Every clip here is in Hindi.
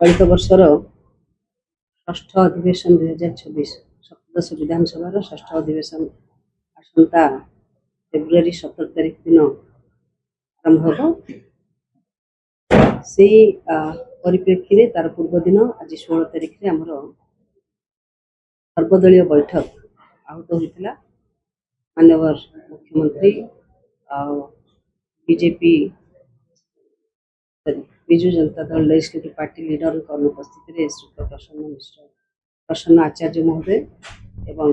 चलित वर्षर षष्ठ अधिवेशन 2026 सप्तदश विधानसभा षष्ठ अधिवेशन आसंता फेब्रुआरी 17 तारिख दिन आरंभ हो से परिप्रेक्षी में तार पूर्व दिन आज 16 तारिख में आमर सर्वदलीय बैठक आहूत होता माननीय मुख्यमंत्री BJP Biju Janata Dal legislative party leader अनुपस्थित में श्री प्रसन्न मिश्र प्रसन्न आचार्य महोदय एवं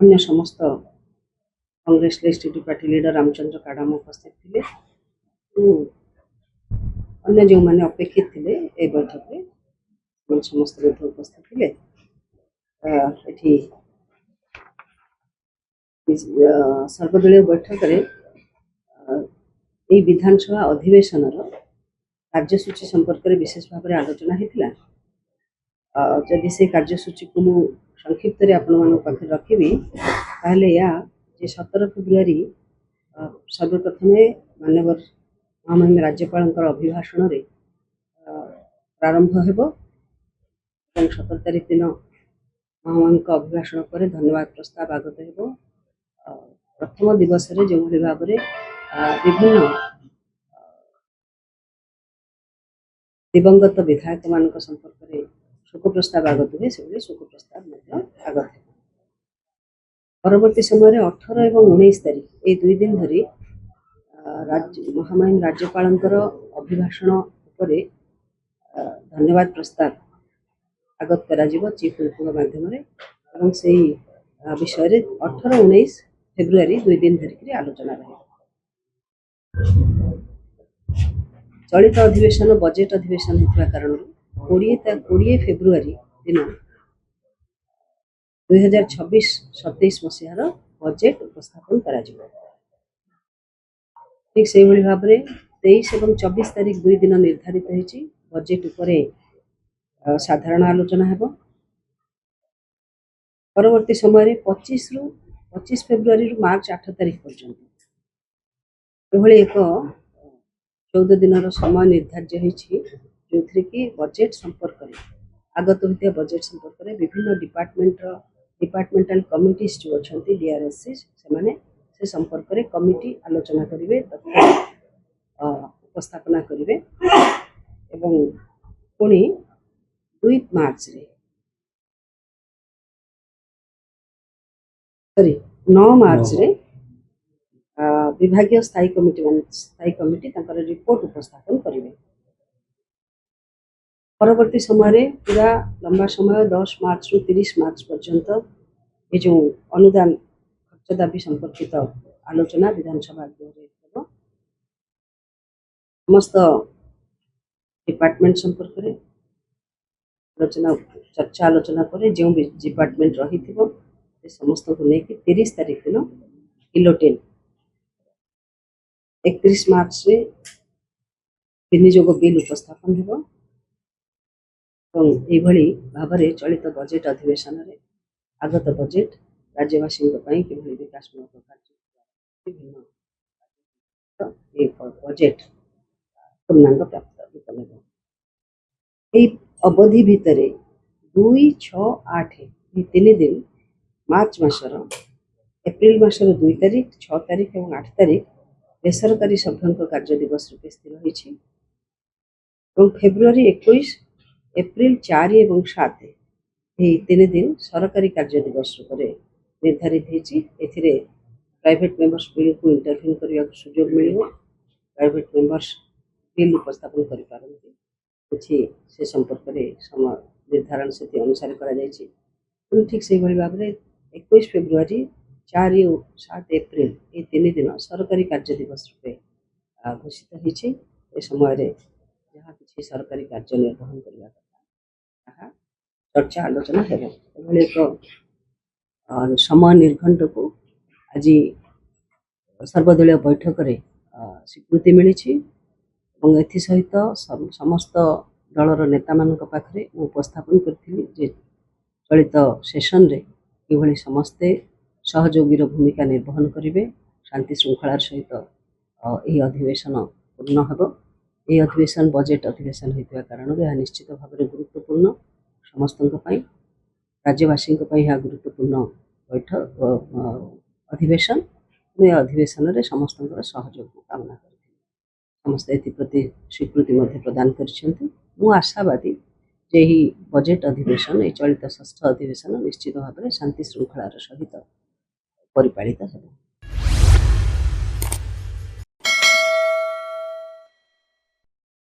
अन्य समस्त Congress legislative party leader Ramchandra Kadam उपस्थित थे। अन्य जो मैंने अपेक्षित थे ए बैठक में समस्त उपस्थित थे। सर्वदलीय बैठक में विधानसभा अधिवेशन कार्यसूची संपर्क में विशेष भाव में आलोचना होता। जदि से कार्यसूची को मु संक्षिप्त पाखे रखी ताहले या 17 फेब्रुआरी सर्वप्रथम माननीय महामहिम राज्यपाल अभिभाषण प्रारंभ हो 17 तारिख दिन महामहिम अभिभाषण पर धन्यवाद प्रस्ताव आगत हो। प्रथम दिवस जो भाव में विभिन्न दिवंगत विधायक मान संपर्क में शोक प्रस्ताव आगत हुए से शोक प्रस्ताव आगत है। परवर्ती समय 18 और 19 तारिख ये 2 दिन धरी महामहिम राज्यपाल अभिभाषण उपर धन्यवाद प्रस्ताव आगत करा चीफ व्हिप माध्यम से विषय 18-19 फेब्रुआरी 2 दिन धरिक आलोचना रहे। चलित अधिवेशन बजेट अधिवेशन होता कारण 20 फेब्रुआरी दिन 2026-27 मसीहार बजेट उपस्थापन करा ठीक से भाव में 23 और 24 तारिख 2 दिन निर्धारित होती बजेट उपरे साधारण आलोचना है। परवर्ती समय 25 फेब्रुआरी मार्च 8 तारिख पर्यंत एक 14 दिन समय निर्धार्य होती जो थी कि बजेट संपर्क में आगत होता बजेट संपर्क में विभिन्न डिपार्टमेंटाल कमिटीज जो अच्छा डीआरएससी से संपर्क में कमिटी आलोचना करेंगे तथा उपस्थापना करेंगे एवं पुणी 2 मार्च 9 मार्च रे विभागीय स्थायी कमिटी रिपोर्ट उपस्थापन करेंगे। परवर्ती समय पूरा लंबा समय 10 मार्च रु 30 मार्च पर्यंत ये जो अनुदान खर्च दाबी संपर्कित आलोचना विधानसभा समस्त डिपार्टमेंट संपर्क में आलोचना चर्चा आलोचना पर जो डिपार्टमेंट रही समस्त को लेकिन 30 तारिख दिन इलोटेन 31 मार्च रे विनियोग बिल उपस्थापन हो भाव में चलित बजेट अधिवेशन में आगत बजेट राज्यवासी किभली विकासमूलक कार्य विभिन्न बजेट पूर्णांग प्राप्त ये अवधि भितर 2, 6, 8 ये 3 दिन मार्च मासर एप्रिल मासर 2 तारिख 6 तारिख और 8 तारिख बेसरकारी सभ्यों कार्य दिवस रूपे स्थिर होती फेब्रुआरी 21 एप्रिल 4 और 7 ये 3 दिन सरकारी कार्य दिवस रूप में निर्धारित होती। प्राइवेट मेंबर्स बिल को इंटरव्यू करने सुजोग मिल प्राइवेट मेंबर्स बिल उपस्थापन करें से संपर्क में समय निर्धारण से अनुसार कर ठीक से भाव में 21 फेब्रुआरी 4 और 7 एप्रिल ये 3 दिन सरकारी कार्य दिवस रूपे घोषित होती। समय जहाँ किसी सरकारी कार्य निर्वहन करने चर्चा आलोचना है एक समय निर्घंट को आज सर्वदलीय बैठक में स्वीकृति मिली सहित समस्त दलर नेता मान पाखे उपस्थापन करी चलित सेशन रे कि समस्ते सहयोगी भूमिका निर्वहन करेंगे शांति श्रृंखलार सहित यह अधिवेशन पूर्ण हो ଏହି ଅଧିବେଶନ ବଜେଟ୍ ଅଧିବେଶନ ହୋଇଥିବା କାରଣରୁ ଏହା ନିଶ୍ଚିତ ଭାବରେ ଗୁରୁତ୍ୱପୂର୍ଣ୍ଣ ସମସ୍ତଙ୍କ ପାଇଁ। ରାଜ୍ୟବାସୀଙ୍କ ପାଇଁ ଏହା ଗୁରୁତ୍ୱପୂର୍ଣ୍ଣ ଅଧିବେଶନ। ଏ ଅଧିବେଶନରେ ସମସ୍ତଙ୍କର ସହଯୋଗକୁ କାମନା କରିଥିଲି। ସମସ୍ତେ ଏଥିପ୍ରତି ସ୍ୱୀକୃତି ମଧ୍ୟ ପ୍ରଦାନ କରିଛନ୍ତି। ମୁଁ ଆଶାବାଦୀ ଯେ ଏହି ବଜେଟ୍ ଅଧିବେଶନ, ଏହି ଚଳିତ ଷଷ୍ଠ ଅଧିବେଶନ ନିଶ୍ଚିତ ଭାବରେ ଶାନ୍ତି ଶୃଙ୍ଖଳାର ସହିତ ପରିପାଳିତ ହେବ।